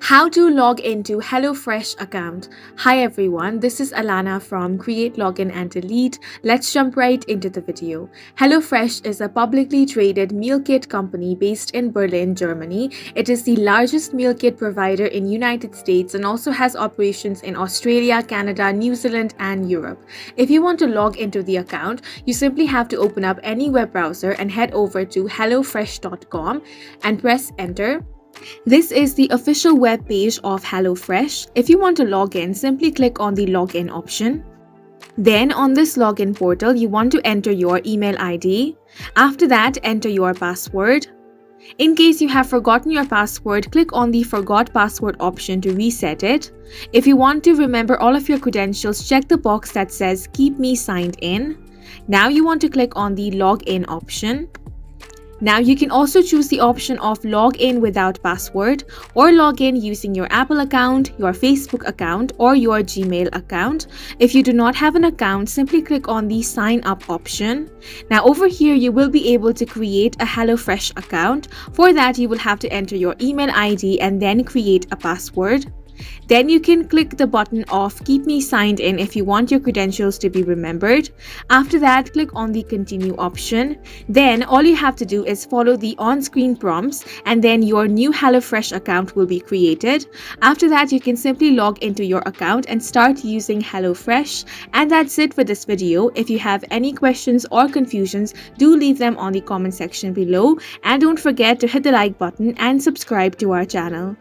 How to log into HelloFresh account. Hi everyone, this is Alana from Create Login and Delete. Let's jump right into the video. HelloFresh is a publicly traded meal kit company based in Berlin, Germany. It is the largest meal kit provider in United States and also has operations in Australia, Canada, New Zealand and Europe. If you want to log into the account, you simply have to open up any web browser and head over to hellofresh.com and press enter. This is the official web page of HelloFresh. If you want to log in, simply click on the login option. Then on this login portal, you want to enter your email ID. After that, enter your password. In case you have forgotten your password, click on the Forgot Password option to reset it. If you want to remember all of your credentials, check the box that says Keep Me Signed In. Now you want to click on the Login option. Now you can also choose the option of log in without password or log in using your Apple account, your Facebook account or your Gmail account. If you do not have an account, simply click on the sign up option. Now over here you will be able to create a HelloFresh account. For that you will have to enter your email ID and then create a password. Then you can click the button of Keep Me Signed In if you want your credentials to be remembered. After that, click on the Continue option. Then all you have to do is follow the on-screen prompts and then your new HelloFresh account will be created. After that, you can simply log into your account and start using HelloFresh. And that's it for this video. If you have any questions or confusions, do leave them on the comment section below. And don't forget to hit the like button and subscribe to our channel.